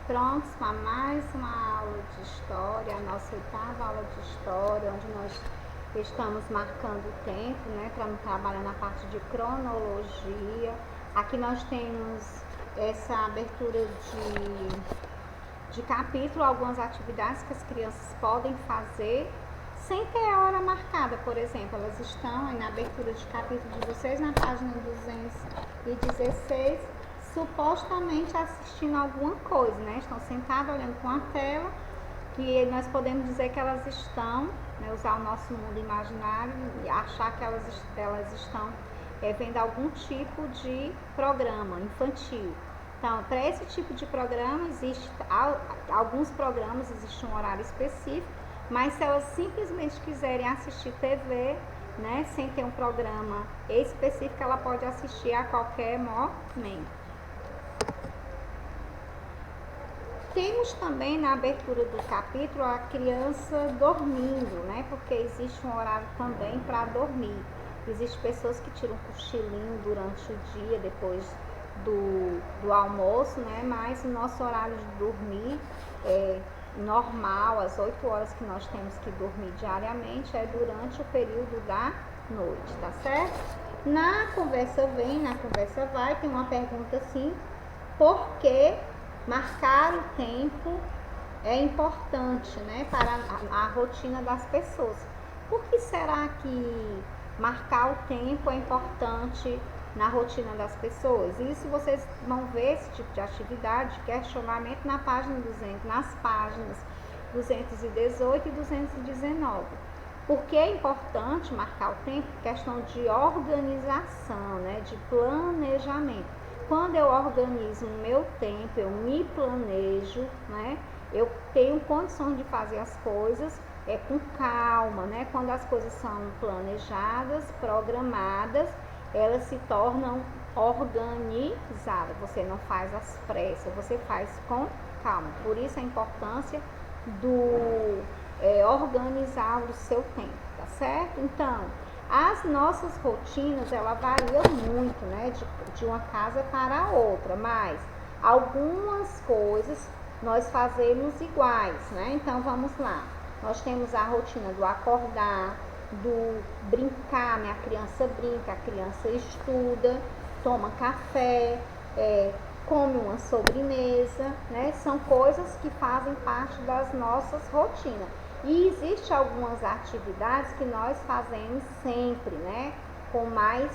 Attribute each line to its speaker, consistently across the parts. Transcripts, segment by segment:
Speaker 1: prontos para mais uma aula de história, a nossa 8ª aula de história, onde nós estamos marcando o tempo, né, para trabalhar na parte de cronologia. Aqui nós temos essa abertura de capítulo, algumas atividades que as crianças podem fazer sem ter a hora marcada, por exemplo. Elas estão aí na abertura de capítulo de vocês, na página 216, supostamente assistindo alguma coisa, né? Estão sentadas olhando com a tela, que nós podemos dizer que elas estão, né, usar o nosso mundo imaginário e achar que elas estão vendo algum tipo de programa infantil. Então, para esse tipo de programa, alguns programas, existe um horário específico, mas se elas simplesmente quiserem assistir TV, né, sem ter um programa específico, ela pode assistir a qualquer momento. Temos também na abertura do capítulo a criança dormindo, né, porque existe um horário também para dormir. Existem pessoas que tiram um cochilinho durante o dia, depois do almoço, né? Mas o nosso horário de dormir é normal, as 8 horas que nós temos que dormir diariamente é durante o período da noite, tá certo? Na conversa vem, na conversa vai, tem uma pergunta assim: por que marcar o tempo é importante, né, para a rotina das pessoas? Por que será que marcar o tempo é importante na rotina das pessoas? Isso vocês vão ver esse tipo de atividade, de questionamento nas páginas 218 e 219. Por que é importante marcar o tempo? Questão de organização, né, de planejamento. Quando eu organizo o meu tempo, eu me planejo, né, eu tenho condições de fazer as coisas com calma, né? Quando as coisas são planejadas, programadas, elas se tornam organizadas. Você não faz às pressas, você faz com calma. Por isso a importância do organizar o seu tempo, tá certo? Então, as nossas rotinas, ela varia muito, né? De uma casa para a outra, mas algumas coisas nós fazemos iguais, né? Então, vamos lá. Nós temos a rotina do acordar, do brincar, né? A criança brinca, a criança estuda, toma café, come uma sobremesa, né? São coisas que fazem parte das nossas rotinas. E existem algumas atividades que nós fazemos sempre, né? Com mais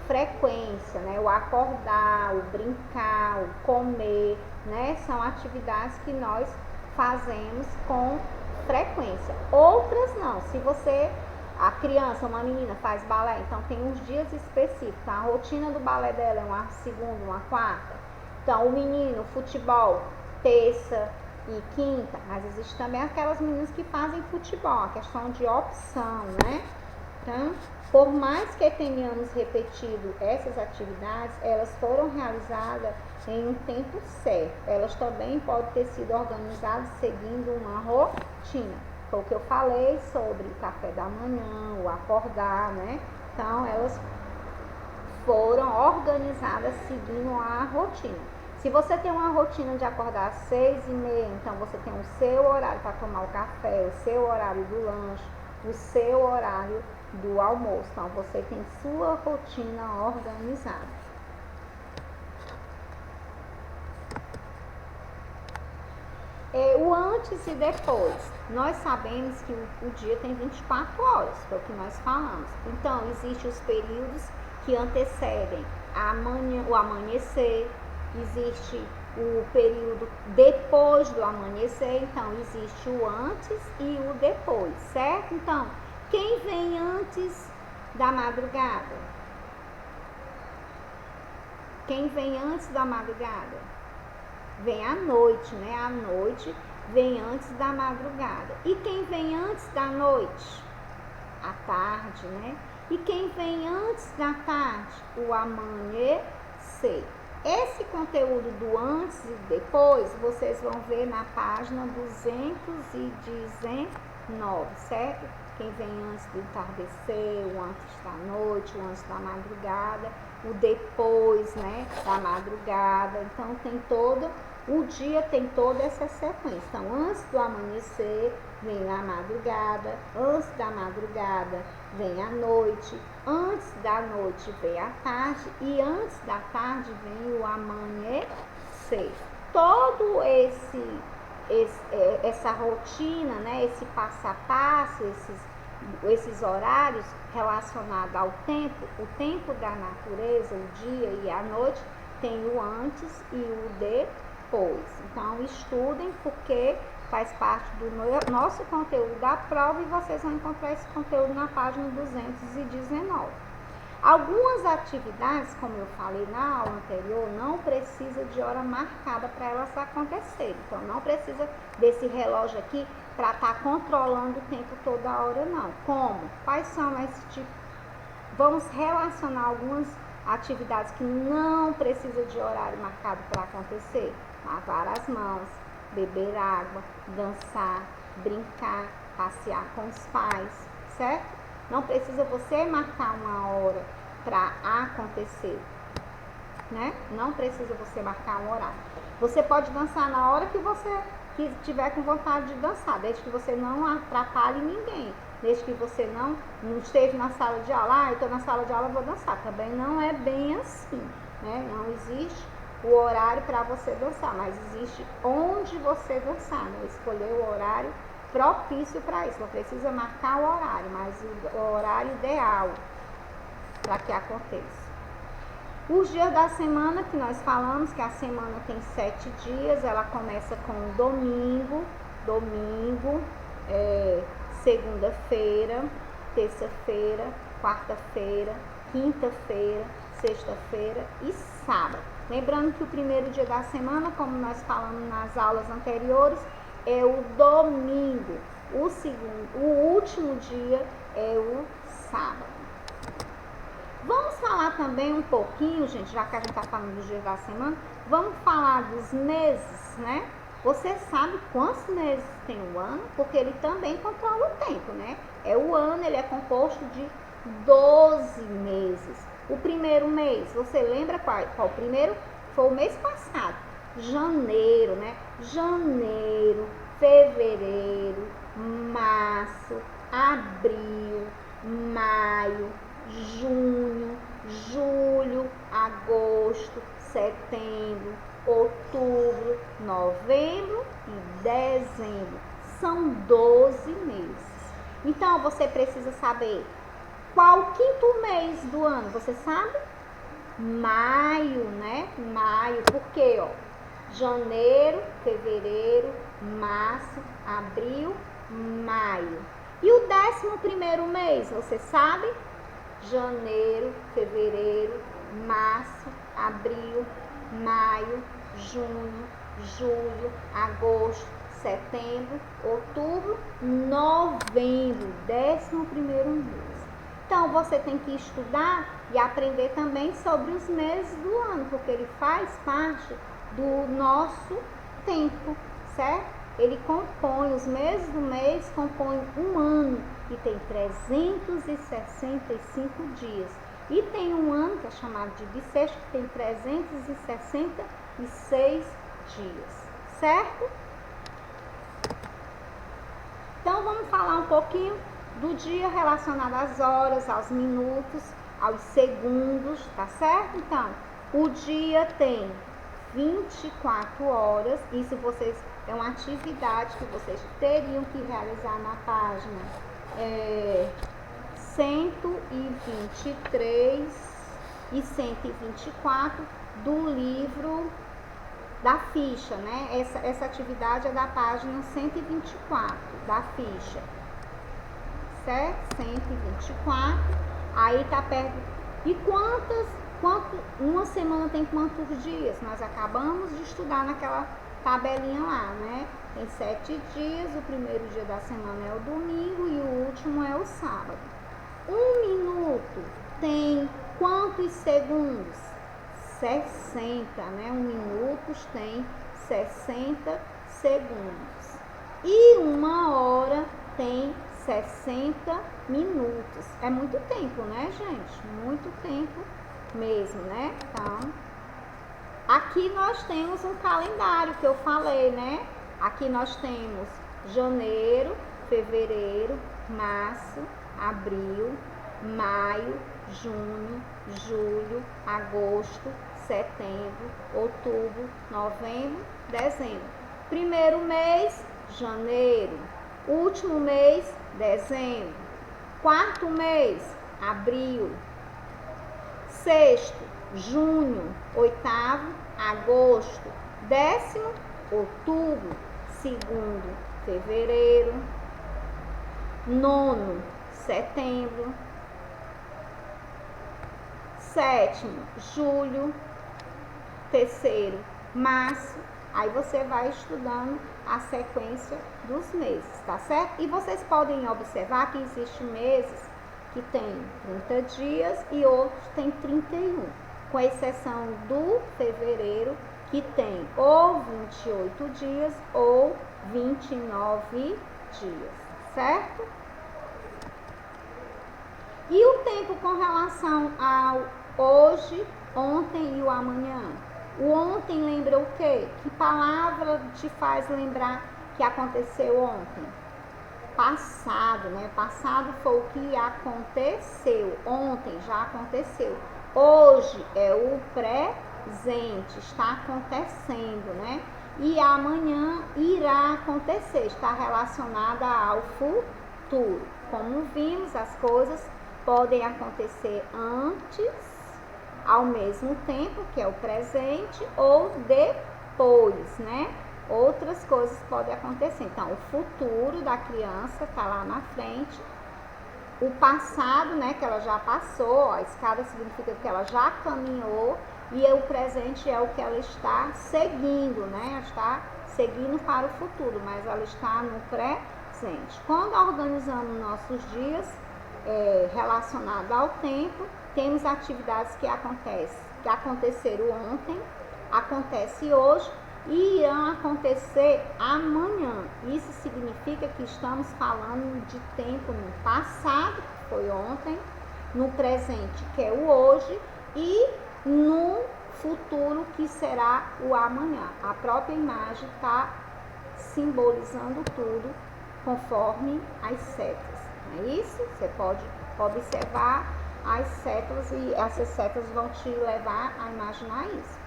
Speaker 1: frequência, né? O acordar, o brincar, o comer, né? São atividades que nós fazemos com frequência. Outras não. Se a criança, uma menina, faz balé, então tem uns dias específicos. A rotina do balé dela é uma segunda, uma quarta. Então, o menino, futebol, terça e quinta. Mas existe também aquelas meninas que fazem futebol, a questão de opção, né? Então, por mais que tenhamos repetido essas atividades, elas foram realizadas em um tempo certo. Elas também podem ter sido organizadas seguindo uma rotina. Foi o que eu falei sobre o café da manhã, o acordar, né? Então, elas foram organizadas seguindo a rotina. Se você tem uma rotina de acordar às 6h30, então você tem o seu horário para tomar o café, o seu horário do lanche, o seu horário do almoço. Então, você tem sua rotina organizada. O antes e depois. Nós sabemos que o dia tem 24 horas, foi o que nós falamos. Então, existem os períodos que antecedem o amanhecer, existe o período depois do amanhecer, então existe o antes e o depois, certo? Então, quem vem antes da madrugada? Quem vem antes da madrugada? Vem à noite, né? A noite vem antes da madrugada. E quem vem antes da noite? A tarde, né? E quem vem antes da tarde? O amanhecer. Esse conteúdo do antes e depois, vocês vão ver na página 219, certo? Quem vem antes do entardecer, o antes da noite, o antes da madrugada. o depois, né, da madrugada. Então o dia tem toda essa sequência. Então, antes do amanhecer vem a madrugada, antes da madrugada vem a noite, antes da noite vem a tarde e antes da tarde vem o amanhecer. Todo essa rotina, né, esse passo a passo, esses horários relacionados ao tempo, o tempo da natureza, o dia e a noite, tem o antes e o depois. Então, estudem, porque faz parte do nosso conteúdo da prova e vocês vão encontrar esse conteúdo na página 219. Algumas atividades, como eu falei na aula anterior, não precisa de hora marcada para elas acontecerem. Então, não precisa desse relógio aqui para estar controlando o tempo toda hora, não. Como? Quais são esse tipo? Vamos relacionar algumas atividades que não precisa de horário marcado para acontecer. Lavar as mãos, beber água, dançar, brincar, passear com os pais, certo? Não precisa você marcar uma hora para acontecer, né? Não precisa você marcar um horário. Você pode dançar na hora que você tiver com vontade de dançar, desde que você não atrapalhe ninguém, desde que você não esteja na sala de aula, eu estou na sala de aula, vou dançar. Também não é bem assim, né? Não existe o horário para você dançar, mas existe onde você dançar, né? Escolher o horário propício para isso. Não precisa marcar o horário, mas o horário ideal para que aconteça. Os dias da semana que nós falamos, que a semana tem 7 dias, ela começa com domingo, segunda-feira, terça-feira, quarta-feira, quinta-feira, sexta-feira e sábado. Lembrando que o primeiro dia da semana, como nós falamos nas aulas anteriores, é o domingo. O último dia é o sábado. Vamos falar também um pouquinho, gente, já que a gente está falando dos dias da semana, vamos falar dos meses, né? Você sabe quantos meses tem o ano? Porque ele também controla o tempo, né? O ano, ele é composto de 12 meses. O primeiro mês, você lembra qual o primeiro? Foi o mês passado, janeiro, né? Janeiro, fevereiro, março, abril, maio, junho, julho, agosto, setembro, outubro, novembro e dezembro. São 12 meses. Então, você precisa saber qual o quinto mês do ano, você sabe? Maio, né? Maio, por quê? Ó, janeiro, fevereiro, março, abril, maio. E o 11º mês, você sabe? Janeiro, fevereiro, março, abril, maio, junho, julho, agosto, setembro, outubro, novembro, 11º mês. Então, você tem que estudar e aprender também sobre os meses do ano, porque ele faz parte do nosso tempo, certo? Ele compõe, os meses do mês compõem um ano e tem 365 dias. E tem um ano que é chamado de bissexto, que tem 366 dias, certo? Então, vamos falar um pouquinho do dia relacionado às horas, aos minutos, aos segundos, tá certo? Então, o dia tem 24 horas, isso é uma atividade que vocês teriam que realizar na página 123 e 124 do livro da ficha, né? Essa atividade é da página 124 da ficha, certo? 124, aí tá perto. E uma semana tem quantos dias? Nós acabamos de estudar naquela tabelinha lá, né? Tem 7 dias, o primeiro dia da semana é o domingo e o último é o sábado. Um minuto tem quantos segundos? 60, né? Um minuto tem 60 segundos. E uma hora tem 60 minutos. É muito tempo, né, gente? Muito tempo mesmo, né? Então, aqui nós temos um calendário que eu falei, né? Aqui nós temos janeiro, fevereiro, março, abril, maio, junho, julho, agosto, setembro, outubro, novembro, dezembro. Primeiro mês, janeiro. Último mês, dezembro. Quarto mês, abril. Sexto, junho. Oitavo, agosto. Décimo, outubro. Segundo, fevereiro. Nono, setembro. Sétimo, julho. Terceiro, março. Aí você vai estudando a sequência dos meses, tá certo? E vocês podem observar que existem meses que tem 30 dias e outros tem 31, com exceção do fevereiro, que tem ou 28 dias ou 29 dias, certo? E o tempo com relação ao hoje, ontem e o amanhã? O ontem lembra o quê? Que palavra te faz lembrar que aconteceu ontem? Passado, né? Passado foi o que aconteceu. Ontem já aconteceu. Hoje é o presente, está acontecendo, né? E amanhã irá acontecer, está relacionada ao futuro. Como vimos, as coisas podem acontecer antes, ao mesmo tempo, que é o presente, ou depois, né? Outras coisas podem acontecer. Então, o futuro da criança está lá na frente. O passado, né, que ela já passou, a escada significa que ela já caminhou, e o presente é o que ela está seguindo, né? Ela está seguindo para o futuro, mas ela está no presente. Quando organizamos nossos dias relacionados ao tempo, temos atividades que aconteceram ontem, acontece hoje e irão acontecer amanhã. Isso significa que estamos falando de tempo no passado, que foi ontem, no presente, que é o hoje, e no futuro, que será o amanhã. A própria imagem está simbolizando tudo conforme as setas. Não é isso? Você pode observar as setas e essas setas vão te levar a imaginar isso.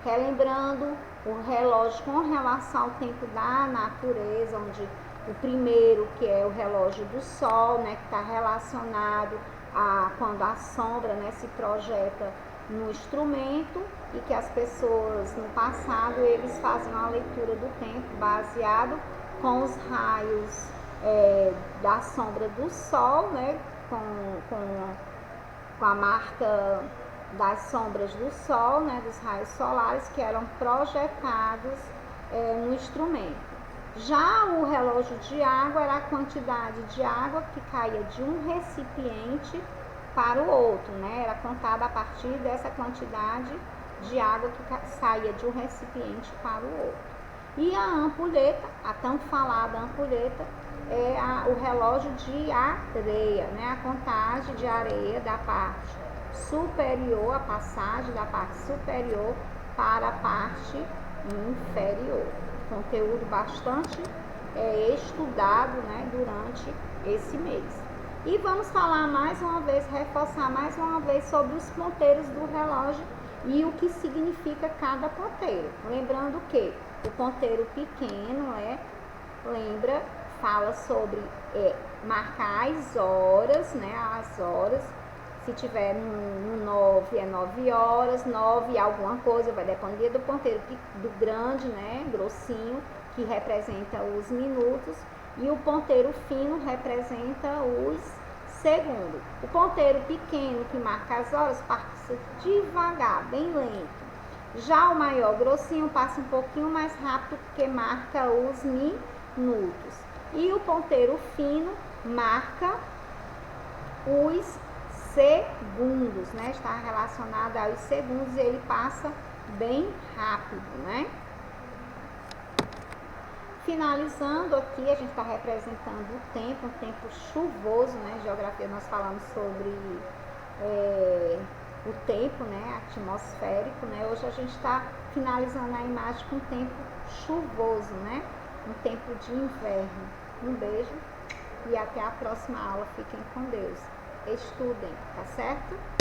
Speaker 1: Relembrando o relógio com relação ao tempo da natureza, onde o primeiro, que é o relógio do sol, né, que está relacionado a quando a sombra, né, se projeta no instrumento, e que as pessoas no passado eles faziam a leitura do tempo baseado com os raios da sombra do sol, né, com a marca das sombras do sol, né, dos raios solares que eram projetados no instrumento. Já o relógio de água era a quantidade de água que caía de um recipiente para o outro, né? Era contada a partir dessa quantidade de água que saía de um recipiente para o outro. E a ampulheta, a tão falada ampulheta, é o relógio de areia, né? A contagem de areia da parte superior, a passagem da parte superior para a parte inferior. Conteúdo bastante estudado, né, durante esse mês. E vamos falar mais uma vez, reforçar mais uma vez sobre os ponteiros do relógio e o que significa cada ponteiro. Lembrando que o ponteiro pequeno fala sobre marcar as horas, né, as horas. Se tiver no 9 é 9 horas, 9 alguma coisa, vai depender do ponteiro do grande, né, grossinho, que representa os minutos, e o ponteiro fino representa os segundos. O ponteiro pequeno, que marca as horas, passa devagar, bem lento. Já o maior grossinho passa um pouquinho mais rápido, porque marca os minutos. E o ponteiro fino marca os segundos, né? Está relacionado aos segundos e ele passa bem rápido, né? Finalizando aqui, a gente está representando o tempo, um tempo chuvoso, né? Geografia, nós falamos sobre o tempo, né, atmosférico, né? Hoje a gente está finalizando a imagem com tempo chuvoso, né? Um tempo de inverno. Um beijo e até a próxima aula. Fiquem com Deus. Estudem, tá certo?